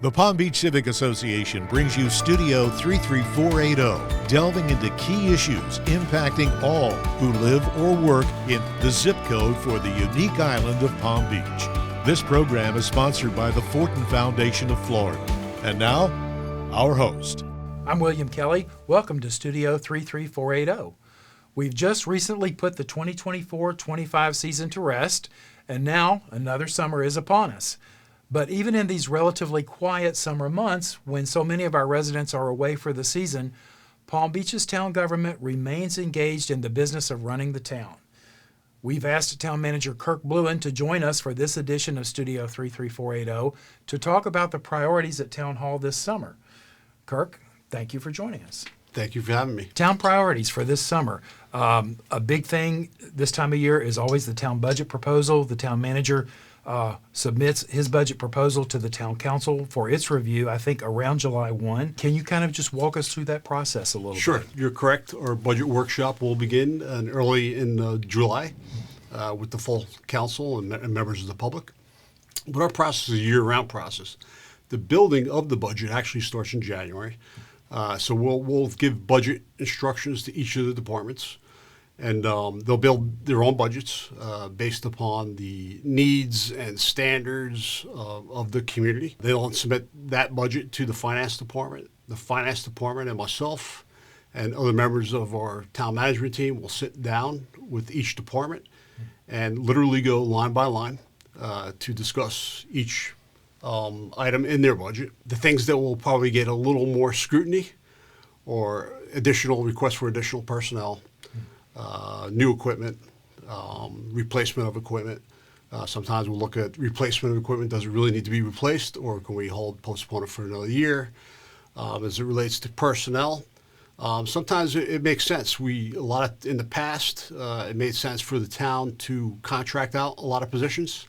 The Palm Beach Civic Association brings you Studio 33480, delving into key issues impacting all who live or work in the zip code for the unique island of Palm Beach. This program is sponsored by the Fortin Foundation of Florida. And now, our host. I'm William Kelly. Welcome to Studio 33480. We've just recently put the 2024-25 season to rest, and now another summer is upon us. But even in these relatively quiet summer months, when so many of our residents are away for the season, Palm Beach's town government remains engaged in the business of running the town. We've asked Town Manager Kirk Blouin to join us for this edition of Studio 33480 to talk about the priorities at Town Hall this summer. Kirk, thank you for joining us. Thank you for having me. Town priorities for this summer. A big thing this time of year is always the town budget proposal. The town manager submits his budget proposal to the town council for its review, I think around July 1. Can you kind of just walk us through that process a little bit? Sure, you're correct. Our budget workshop will begin early in July with the full council and members of the public. But our process is a year-round process. The building of the budget actually starts in January. So we'll give budget instructions to each of the departments. And they'll build their own budgets based upon the needs and standards of the community. They'll submit that budget to the finance department. The finance department and myself and other members of our town management team will sit down with each department and literally go line by line to discuss each item in their budget. The things that will probably get a little more scrutiny or additional requests for additional personnel, new equipment, replacement of equipment. Sometimes we'll look at replacement of equipment. Does it really need to be replaced, or can we postpone it for another year? As it relates to personnel, sometimes it makes sense. In the past, it made sense for the town to contract out a lot of positions.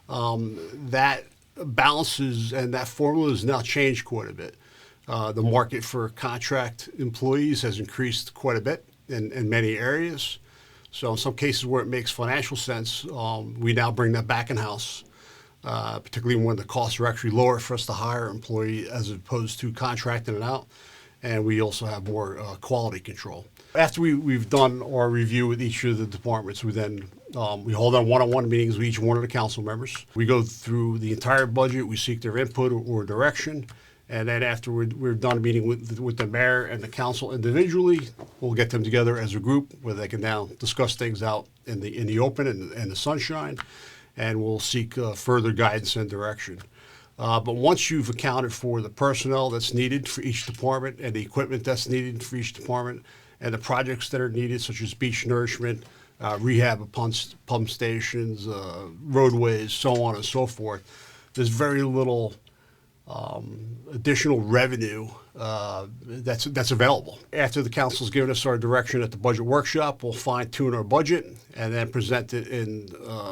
That balances and that formula has now changed quite a bit. The market for contract employees has increased quite a bit in many areas. So in some cases where it makes financial sense, we now bring that back in-house, particularly when the costs are actually lower for us to hire an employee as opposed to contracting it out. And we also have more quality control. After we've done our review with each of the departments, we hold our one-on-one meetings with each one of the council members. We go through the entire budget, we seek their input or direction. And then after we're done meeting with the mayor and the council individually, we'll get them together as a group where they can now discuss things out in the open and the sunshine, and we'll seek further guidance and direction. But once you've accounted for the personnel that's needed for each department and the equipment that's needed for each department and the projects that are needed, such as beach nourishment, rehab of pump stations, roadways, so on and so forth, there's very little additional revenue that's available. After the council's given us our direction at the budget workshop, we'll fine-tune our budget and then present it in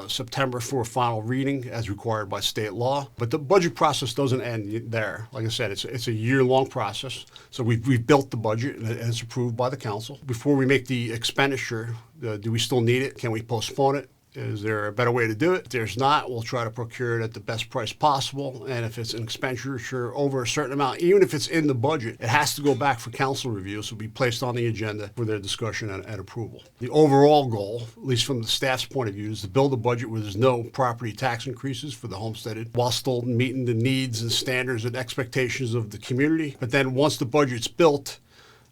September for a final reading as required by state law. But the budget process doesn't end there. Like I said, it's a year-long process. So we've built the budget and it's approved by the council. Before we make the expenditure, do we still need it? Can we postpone it? Is there a better way to do it? If there's not, we'll try to procure it at the best price possible. And if it's an expenditure over a certain amount, even if it's in the budget, it has to go back for council review, so it'll be placed on the agenda for their discussion and approval. The overall goal, at least from the staff's point of view, is to build a budget where there's no property tax increases for the homesteaded, while still meeting the needs and standards and expectations of the community. But then once the budget's built,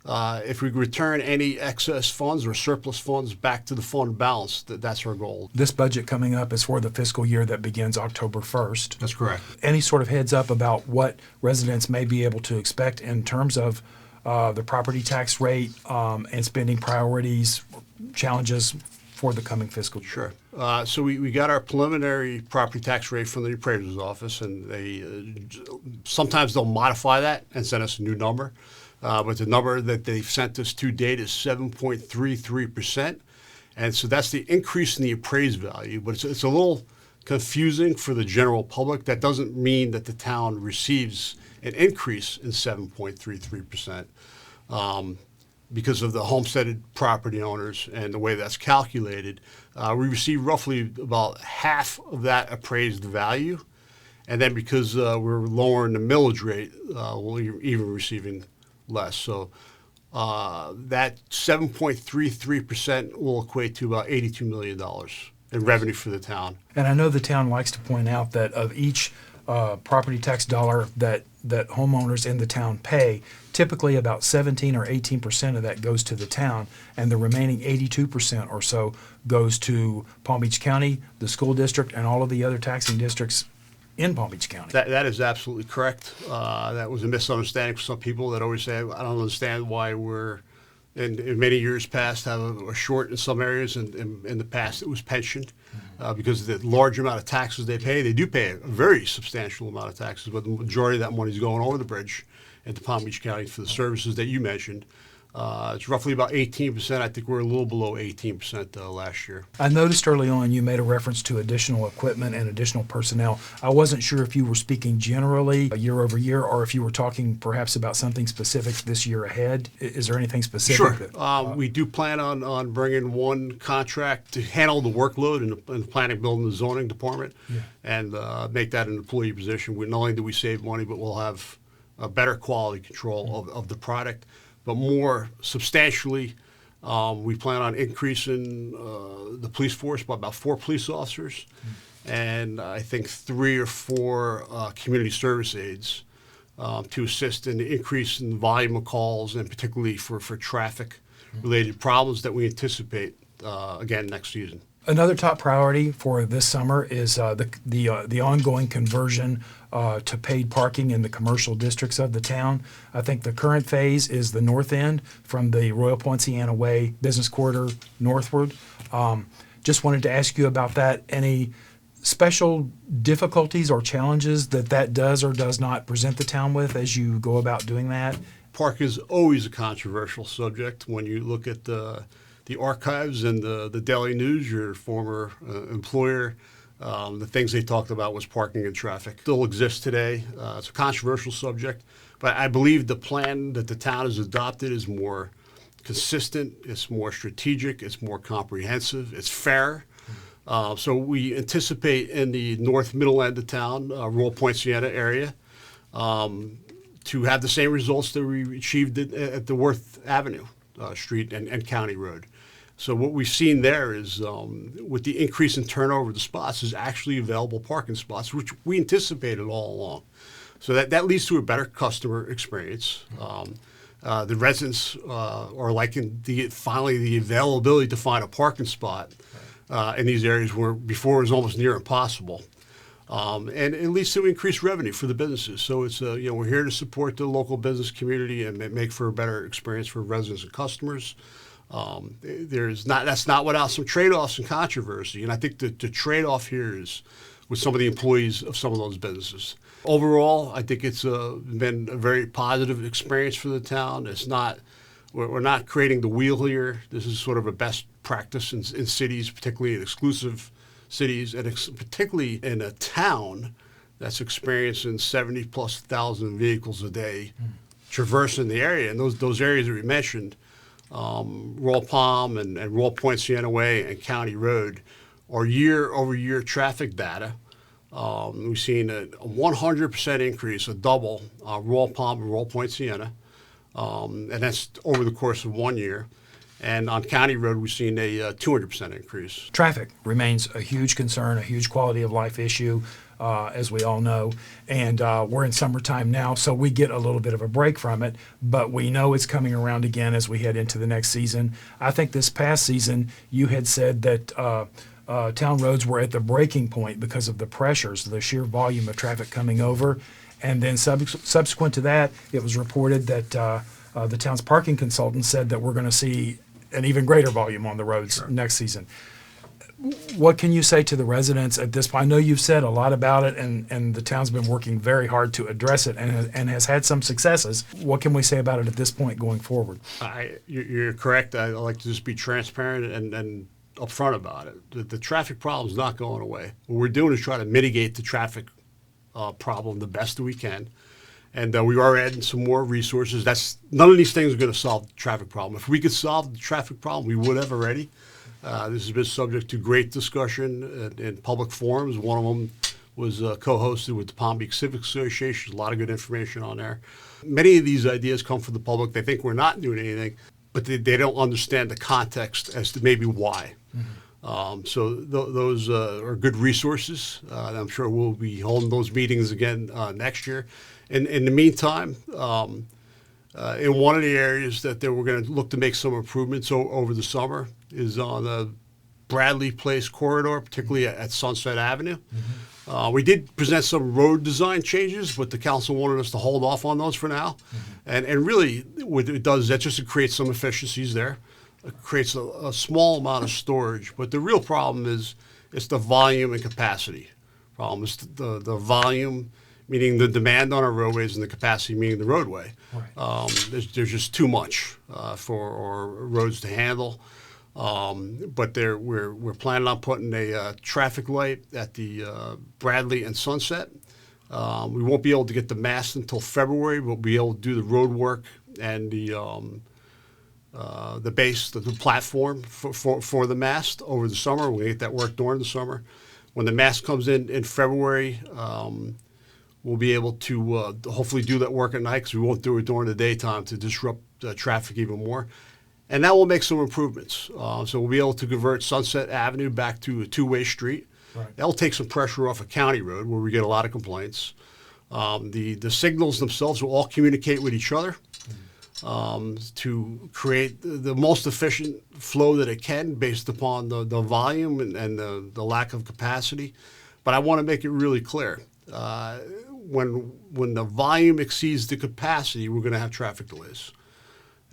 if we return any excess funds or surplus funds back to the fund balance, that's our goal. This budget coming up is for the fiscal year that begins October 1st. That's correct. Any sort of heads up about what residents may be able to expect in terms of the property tax rate and spending priorities, challenges for the coming fiscal year? Sure. So we got our preliminary property tax rate from the appraiser's office, and sometimes they'll modify that and send us a new number. But the number that they've sent us to date is 7.33%. And so that's the increase in the appraised value. But it's a little confusing for the general public. That doesn't mean that the town receives an increase in 7.33%. Because of the homesteaded property owners and the way that's calculated, we receive roughly about half of that appraised value. And then because we're lowering the millage rate, we're even receiving less. So that 7.33% will equate to about $82 million in revenue for the town. And I know the town likes to point out that of each property tax dollar that homeowners in the town pay, typically about 17 or 18% of that goes to the town, and the remaining 82% or so goes to Palm Beach County, the school district, and all of the other taxing districts in Palm Beach County. That is absolutely correct. That was a misunderstanding for some people that always say, I don't understand why we're, in many years past, have a short in some areas. In the past, it was pension. Because of the large amount of taxes they pay. They do pay a very substantial amount of taxes, but the majority of that money is going over the bridge into Palm Beach County for the services that you mentioned. It's roughly about 18%. I think we're a little below 18% last year. I noticed early on you made a reference to additional equipment and additional personnel. I wasn't sure if you were speaking generally year over year or if you were talking perhaps about something specific this year ahead. Is there anything specific? Sure. We do plan on bringing one contract to handle the workload in the planning, building, and zoning department, and make that an employee position. Not only do we save money, but we'll have a better quality control of the product. But more substantially, we plan on increasing the police force by about 4 police officers, and I think 3 or 4 community service aides to assist in the increase in the volume of calls, and particularly for traffic-related problems that we anticipate again next season. Another top priority for this summer is the ongoing conversion to paid parking in the commercial districts of the town. I think the current phase is the north end from the Royal Poinciana Way business corridor northward. Just wanted to ask you about that. Any special difficulties or challenges that does or does not present the town with as you go about doing that? Parking is always a controversial subject. When you look at the archives and the Daily News, your former employer, the things they talked about was parking and traffic. Still exists today. It's a controversial subject, but I believe the plan that the town has adopted is more consistent, it's more strategic, it's more comprehensive, it's fair. So we anticipate in the north middle end of town, Royal Poinciana area, to have the same results that we achieved at the Worth Avenue Street and County Road. So what we've seen there is, with the increase in turnover of the spots, is actually available parking spots, which we anticipated all along. So that leads to a better customer experience. The residents are liking finally the availability to find a parking spot in these areas where before it was almost near impossible. And it leads to increased revenue for the businesses. So it's we're here to support the local business community and make for a better experience for residents and customers. That's not without some trade-offs and controversy. And I think the trade-off here is with some of the employees of some of those businesses. Overall, I think it's been a very positive experience for the town. We're not creating the wheel here. This is sort of a best practice in cities, particularly in exclusive cities, and particularly in a town that's experiencing 70,000+ vehicles a day traversing the area. And those areas that we mentioned, Royal Palm and Royal Poinciana Way and County Road, are year-over-year traffic data. We've seen a 100% increase, a double, Royal Palm and Royal Poinciana, and that's over the course of 1 year. And on County Road, we've seen a 200% increase. Traffic remains a huge concern, a huge quality of life issue, as we all know. And we're in summertime now, so we get a little bit of a break from it. But we know it's coming around again as we head into the next season. I think this past season, you had said that town roads were at the breaking point because of the pressures, the sheer volume of traffic coming over. And then subsequent to that, it was reported that the town's parking consultant said that we're going to see an even greater volume on the roads next season. What can you say to the residents at this point? I know you've said a lot about it, and the town's been working very hard to address it and has had some successes. What can we say about it at this point going forward? You're correct. I like to just be transparent and upfront about it. The traffic problem is not going away. What we're doing is trying to mitigate the traffic problem the best that we can. And we are adding some more resources. None of these things are going to solve the traffic problem. If we could solve the traffic problem, we would have already. This has been subject to great discussion in public forums. One of them was co-hosted with the Palm Beach Civic Association. A lot of good information on there. Many of these ideas come from the public. They think we're not doing anything, but they don't understand the context as to maybe why. So those are good resources. And I'm sure we'll be holding those meetings again next year. In the meantime, in one of the areas that we're going to look to make some improvements over the summer is on the Bradley Place corridor, particularly at Sunset Avenue. We did present some road design changes, but the council wanted us to hold off on those for now. And really, what it does is that just creates some efficiencies there. It creates a small amount of storage, but the real problem is it's the volume and capacity problem. It's the volume, meaning the demand on our roadways, and the capacity, meaning the roadway. Right. There's just too much for our roads to handle. But we're planning on putting a traffic light at the Bradley and Sunset. We won't be able to get the mast until February. We'll be able to do the road work and the base, the platform for the mast over the summer. We'll get that work during the summer. When the mast comes in February, we'll be able to hopefully do that work at night, because we won't do it during the daytime to disrupt traffic even more. And that will make some improvements. So we'll be able to convert Sunset Avenue back to a two-way street. Right. That will take some pressure off a county road where we get a lot of complaints. The signals themselves will all communicate with each other to create the most efficient flow that it can based upon the volume and the lack of capacity. But I want to make it really clear. When the volume exceeds the capacity, we're going to have traffic delays.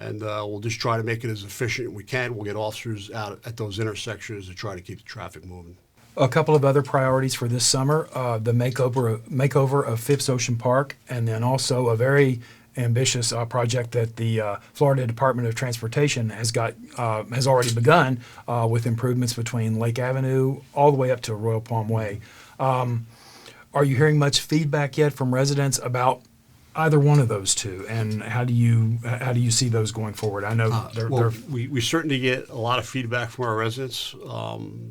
And we'll just try to make it as efficient as we can. We'll get officers out at those intersections to try to keep the traffic moving. A couple of other priorities for this summer, the makeover of Phipps Ocean Park, and then also a very ambitious project that the Florida Department of Transportation has already begun with improvements between Lake Avenue all the way up to Royal Palm Way. Are you hearing much feedback yet from residents about either one of those two, and how do you see those going forward? I know we certainly get a lot of feedback from our residents,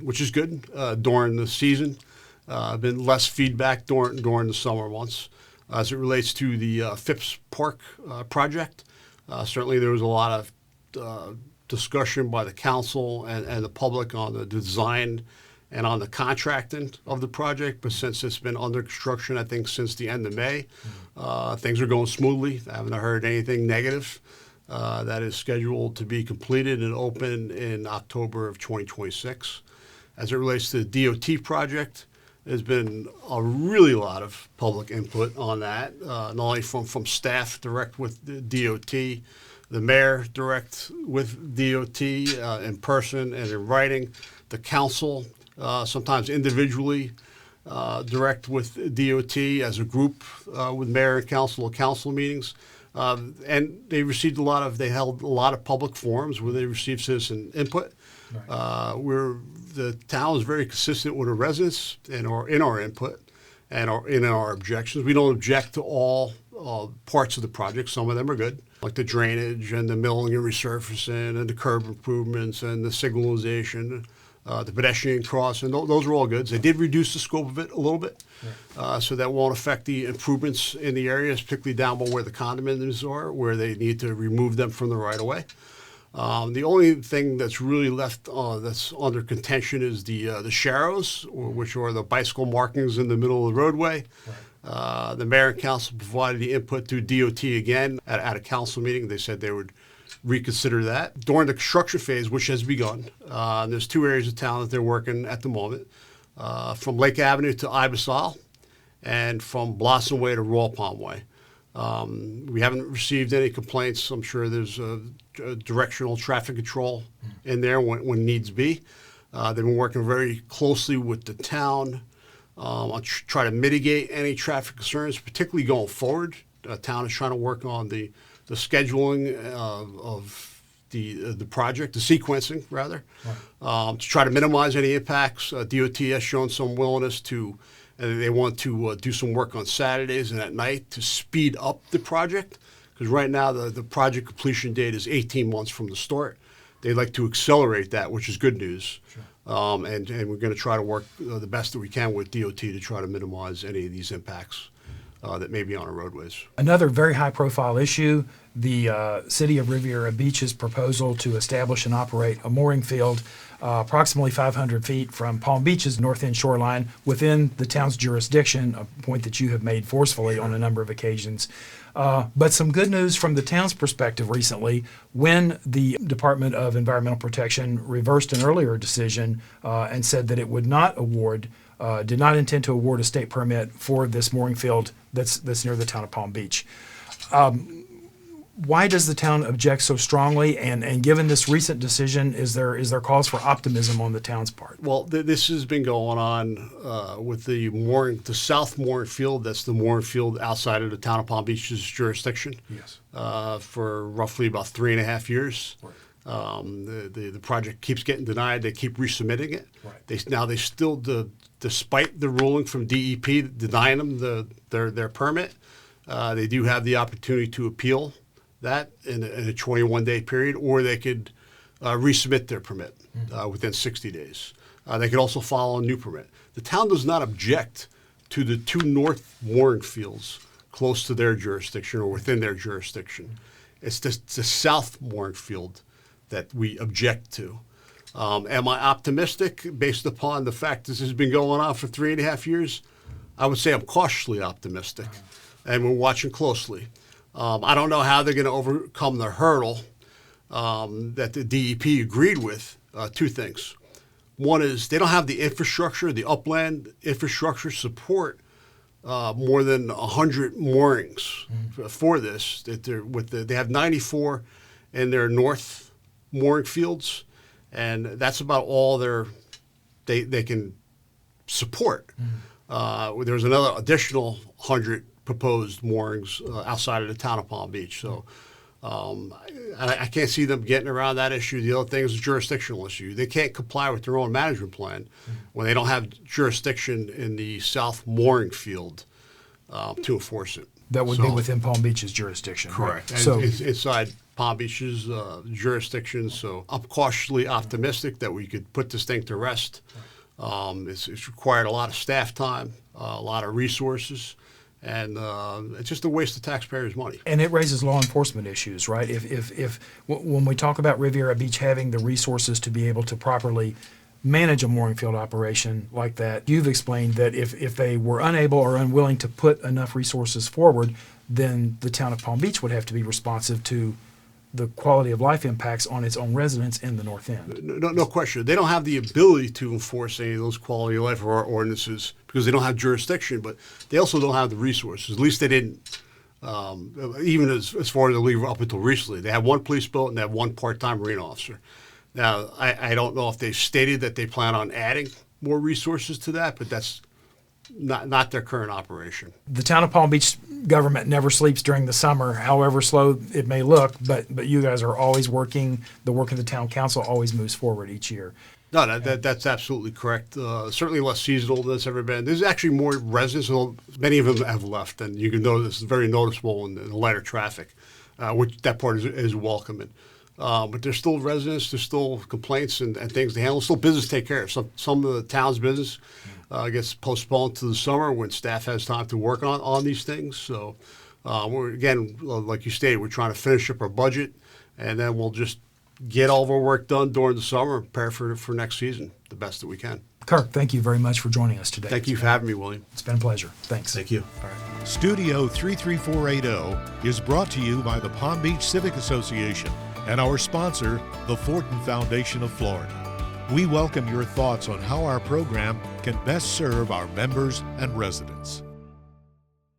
which is good during the season. Been less feedback during the summer months. As it relates to the Phipps Park project, certainly there was a lot of discussion by the council and the public on the design and on the contracting of the project. But since it's been under construction, I think since the end of May, things are going smoothly. I haven't heard anything negative. That is scheduled to be completed and open in October of 2026. As it relates to the DOT project, there's been a really lot of public input on that, not only from staff direct with the DOT, the mayor direct with DOT in person and in writing, the council sometimes individually direct with DOT as a group with mayor and council meetings. And they held a lot of public forums where they received citizen input. Right. The town is very consistent with our residents in our input and in our objections. We don't object to all parts of the project. Some of them are good, like the drainage and the milling and resurfacing and the curb improvements and the signalization, the pedestrian crossing. Those are all good. They did reduce the scope of it a little bit, so that won't affect the improvements in the areas, particularly down by where the condominiums are, where they need to remove them from the right-of-way. The only thing that's really left that's under contention is the sharrows, which are the bicycle markings in the middle of the roadway. Right. The mayor and council provided the input to DOT again at a council meeting. They said they would reconsider that. During the construction phase, which has begun, there's two areas of town that they're working at the moment, from Lake Avenue to Ibis Isle and from Blossom Way to Royal Palm Way. We haven't received any complaints. I'm sure there's a directional traffic control in there when needs be. They've been working very closely with the town on try to mitigate any traffic concerns, particularly going forward. The town is trying to work on the scheduling of the project, the sequencing rather, to try to minimize any impacts. DOT has shown some willingness to. They want to do some work on Saturdays and at night to speed up the project, because right now the project completion date is 18 months from the start. They'd like to accelerate that, which is good news. Sure. and we're going to try to work the best that we can with DOT to try to minimize any of these impacts that may be on our roadways. Another very high-profile issue, the City of Riviera Beach's proposal to establish and operate a mooring field approximately 500 feet from Palm Beach's north end shoreline within the town's jurisdiction, a point that you have made forcefully on a number of occasions. But some good news from the town's perspective recently, when the Department of Environmental Protection reversed an earlier decision and said that it would not award, did not intend to award a state permit for this mooring field that's near the town of Palm Beach. Why does the town object so strongly? And given this recent decision, is there cause for optimism on the town's part? Well, this has been going on with the South Mooring Field. That's the mooring field outside of the town of Palm Beach's jurisdiction. Yes. For roughly about 3.5 years. Right. The project keeps getting denied. They keep resubmitting it. Right. They still, despite the ruling from DEP denying them their permit, they do have the opportunity to appeal that in a 21-day period, or they could resubmit their permit within 60 days. They could also file a new permit. The town does not object to the two north mooring fields close to their jurisdiction or within their jurisdiction. It's the south mooring field that we object to. Am I optimistic based upon the fact this has been going on for 3.5 years? I would say I'm cautiously optimistic, and we're watching closely. I don't know how they're going to overcome the hurdle that the DEP agreed with. Two things. One is they don't have the infrastructure, the upland infrastructure support more than 100 moorings for this. They have 94 in their north mooring fields, and that's about all they can support. There's another additional 100 proposed moorings outside of the town of Palm Beach. So I can't see them getting around that issue. The other thing is a jurisdictional issue. They can't comply with their own management plan when they don't have jurisdiction in the south mooring field to enforce it. That would be within Palm Beach's jurisdiction. Correct. Right? So it's inside Palm Beach's jurisdiction. So I'm cautiously optimistic that we could put this thing to rest. It's required a lot of staff time, a lot of resources. And it's just a waste of taxpayers' money. And it raises law enforcement issues, right? When we talk about Riviera Beach having the resources to be able to properly manage a mooring field operation like that, you've explained that if they were unable or unwilling to put enough resources forward, then the town of Palm Beach would have to be responsive to the quality of life impacts on its own residents in the north end. No question. They don't have the ability to enforce any of those quality of life or our ordinances because they don't have jurisdiction, but they also don't have the resources. At least they didn't, even as far as the leave up until recently. They have one police boat and they have one part-time marine officer. Now, I don't know if they've stated that they plan on adding more resources to that, but that's not their current operation. The town of Palm Beach government never sleeps during the summer, however slow it may look, but you guys are always working. The work of the town council always moves forward each year. No, that's absolutely correct. Certainly less seasonal than it's ever been. There's actually more residents, many of them have left, and you can notice it's very noticeable in the lighter traffic, which that part is welcoming. But there's still residents, there's still complaints and things to handle. Still business to take care of. Some of the town's business gets postponed to the summer when staff has time to work on these things. So we're, again, like you stated, we're trying to finish up our budget, and then we'll just get all of our work done during the summer and prepare for next season the best that we can. Kirk, thank you very much for joining us today. Thank you for having me, William. It's been a pleasure. Thanks. Thank you. All right. Studio 33480 is brought to you by the Palm Beach Civic Association and our sponsor, the Fortin Foundation of Florida. We welcome your thoughts on how our program can best serve our members and residents.